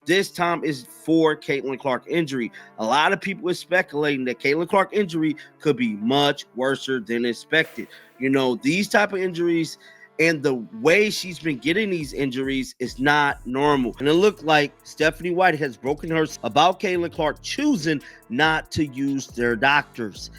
this time is for Caitlin Clark injury. A lot of people are speculating that Caitlin Clark injury could be much worse than expected. You know, these type of injuries and the way she's been getting these injuries is not normal. And it looked like Stephanie White has broken her about Caitlin Clark choosing not to use their doctors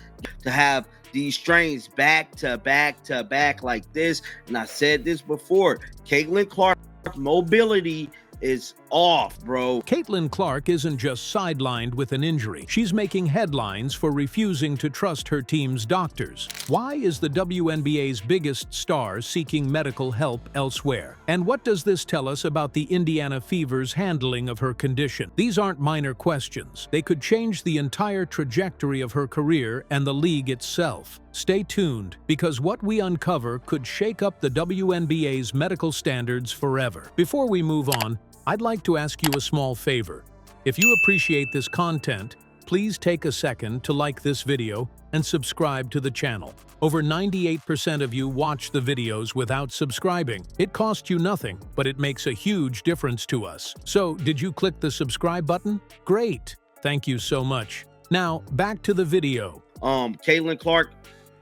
to have these strains back to back to back like this. And I said this before, Caitlin Clark's mobility is off, bro. Caitlin Clark isn't just sidelined with an injury. She's making headlines for refusing to trust her team's doctors. Why is the WNBA's biggest star seeking medical help elsewhere? And what does this tell us about the Indiana Fever's handling of her condition? These aren't minor questions. They could change the entire trajectory of her career and the league itself. Stay tuned, because what we uncover could shake up the WNBA's medical standards forever. Before we move on, I'd like to ask you a small favor. If you appreciate this content, please take a second to like this video and subscribe to the channel. Over 98% of you watch the videos without subscribing. It costs you nothing, but it makes a huge difference to us. So, did you click the subscribe button? Great! Thank you so much. Now, back to the video. Caitlin Clark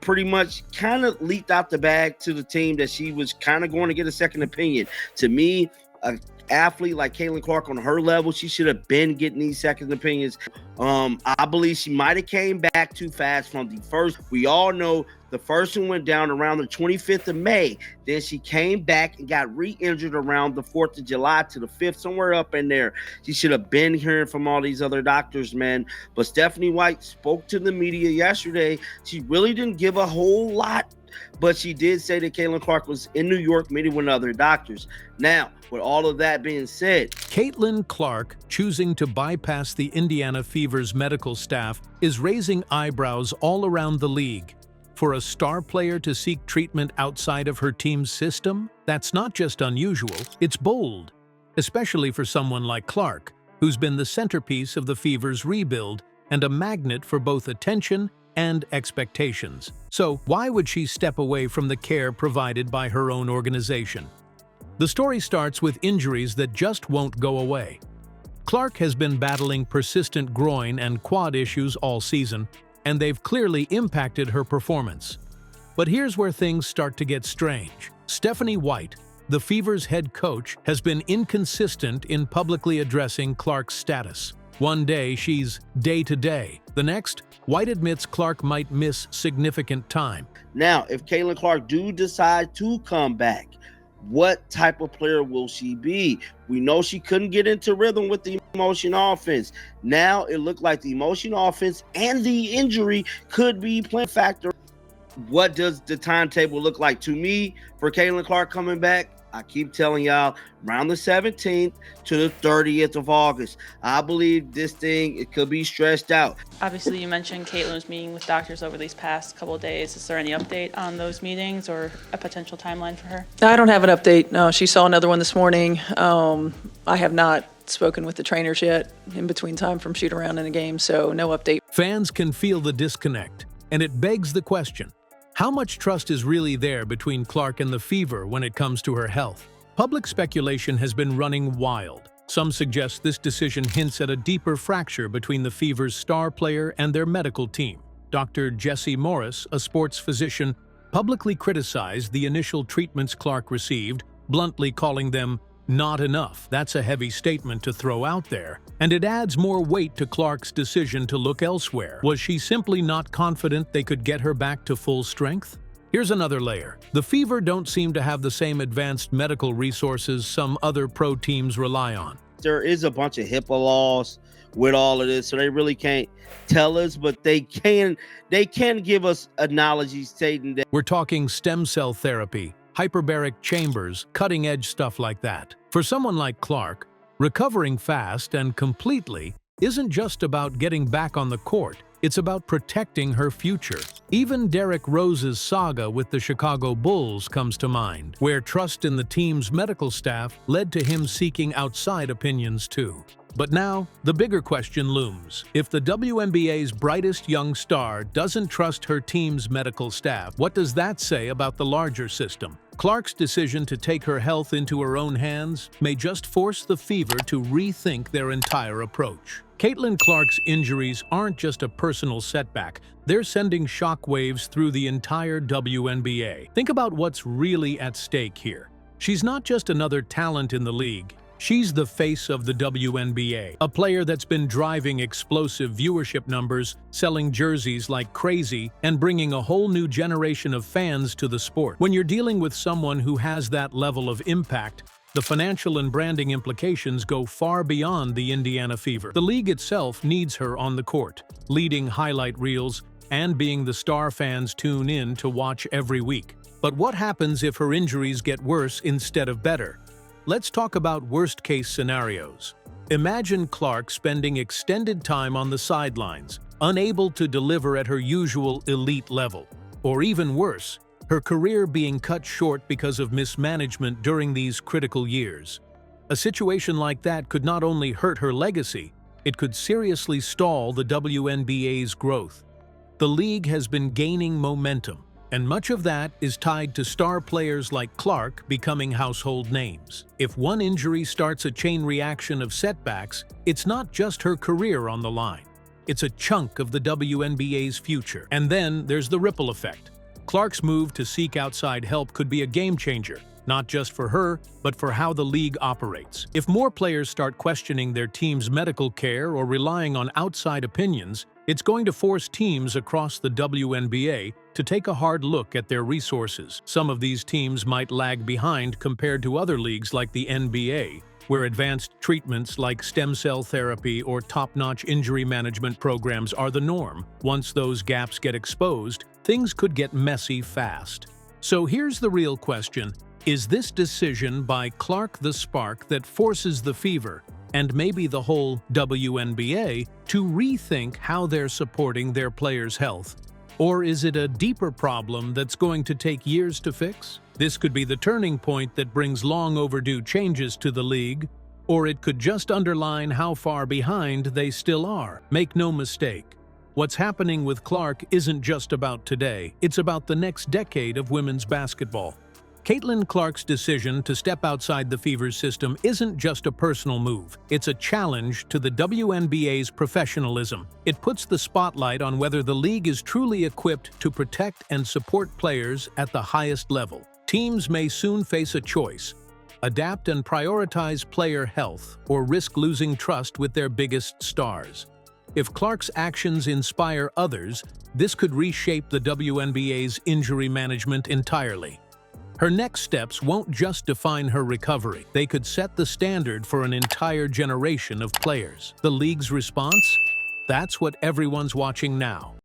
pretty much kind of leaked out the bag to the team that she was kind of going to get a second opinion. To me, an athlete like Caitlin Clark on her level, she should have been getting these second opinions. I believe she might have came back too fast from the first. We all know the first one went down around the 25th of May. Then she came back and got re-injured around the 4th of July to the 5th, somewhere up in there. She should have been hearing from all these other doctors, man. But Stephanie White spoke to the media yesterday. She really didn't give a whole lot, but she did say that Caitlin Clark was in New York meeting with other doctors. Now, with all of that being said, Caitlin Clark choosing to bypass the Indiana Fever's medical staff is raising eyebrows all around the league. For a star player to seek treatment outside of her team's system, that's not just unusual, it's bold. Especially for someone like Clark, who's been the centerpiece of the Fever's rebuild and a magnet for both attention and expectations. So why would she step away from the care provided by her own organization? The story starts with injuries that just won't go away. Clark has been battling persistent groin and quad issues all season, and they've clearly impacted her performance. But here's where things start to get strange. Stephanie White, the Fever's head coach, has been inconsistent in publicly addressing Clark's status. One day she's day-to-day. The next, White admits Clark might miss significant time. Now, if Caitlin Clark do decide to come back, what type of player will she be? We know she couldn't get into rhythm with the motion offense. Now it looked like the motion offense and the injury could be playing factor. What does the timetable look like to me for Caitlin Clark coming back? I keep telling y'all, around the 17th to the 30th of August. I believe this thing, it could be stretched out. Obviously, you mentioned Caitlin was meeting with doctors over these past couple of days. Is there any update on those meetings or a potential timeline for her? I don't have an update. No, she saw another one this morning. I have not spoken with the trainers yet in between time from shoot around in a game, so no update. Fans can feel the disconnect, and it begs the question: how much trust is really there between Clark and the Fever when it comes to her health? Public speculation has been running wild. Some suggest this decision hints at a deeper fracture between the Fever's star player and their medical team. Dr. Jesse Morris, a sports physician, publicly criticized the initial treatments Clark received, bluntly calling them not enough. That's a heavy statement to throw out there, and it adds more weight to Clark's decision to look elsewhere. Was she simply not confident they could get her back to full strength? Here's another layer. The Fever don't seem to have the same advanced medical resources some other pro teams rely on. There is a bunch of HIPAA laws with all of this, so they really can't tell us, but they can give us analogies stating that we're talking stem cell therapy, hyperbaric chambers, cutting-edge stuff like that. For someone like Clark, recovering fast and completely isn't just about getting back on the court. It's about protecting her future. Even Derrick Rose's saga with the Chicago Bulls comes to mind, where trust in the team's medical staff led to him seeking outside opinions too. But now, the bigger question looms. If the WNBA's brightest young star doesn't trust her team's medical staff, what does that say about the larger system? Clark's decision to take her health into her own hands may just force the Fever to rethink their entire approach. Caitlin Clark's injuries aren't just a personal setback, they're sending shockwaves through the entire WNBA. Think about what's really at stake here. She's not just another talent in the league. She's the face of the WNBA, a player that's been driving explosive viewership numbers, selling jerseys like crazy, and bringing a whole new generation of fans to the sport. When you're dealing with someone who has that level of impact, the financial and branding implications go far beyond the Indiana Fever. The league itself needs her on the court, leading highlight reels and being the star fans tune in to watch every week. But what happens if her injuries get worse instead of better? Let's talk about worst-case scenarios. Imagine Clark spending extended time on the sidelines, unable to deliver at her usual elite level. Or even worse, her career being cut short because of mismanagement during these critical years. A situation like that could not only hurt her legacy, it could seriously stall the WNBA's growth. The league has been gaining momentum, and much of that is tied to star players like Clark becoming household names. If one injury starts a chain reaction of setbacks, it's not just her career on the line. It's a chunk of the WNBA's future. And then there's the ripple effect. Clark's move to seek outside help could be a game changer, not just for her, but for how the league operates. If more players start questioning their team's medical care or relying on outside opinions, it's going to force teams across the WNBA to take a hard look at their resources. Some of these teams might lag behind compared to other leagues like the NBA, where advanced treatments like stem cell therapy or top-notch injury management programs are the norm. Once those gaps get exposed, things could get messy fast. So here's the real question. Is this decision by Clark the spark that forces the Fever, and maybe the whole WNBA, to rethink how they're supporting their players' health? Or is it a deeper problem that's going to take years to fix? This could be the turning point that brings long overdue changes to the league, or it could just underline how far behind they still are. Make no mistake, what's happening with Clark isn't just about today, it's about the next decade of women's basketball. Caitlin Clark's decision to step outside the Fever's system isn't just a personal move, it's a challenge to the WNBA's professionalism. It puts the spotlight on whether the league is truly equipped to protect and support players at the highest level. Teams may soon face a choice: adapt and prioritize player health, or risk losing trust with their biggest stars. If Clark's actions inspire others, this could reshape the WNBA's injury management entirely. Her next steps won't just define her recovery, they could set the standard for an entire generation of players. The league's response? That's what everyone's watching now.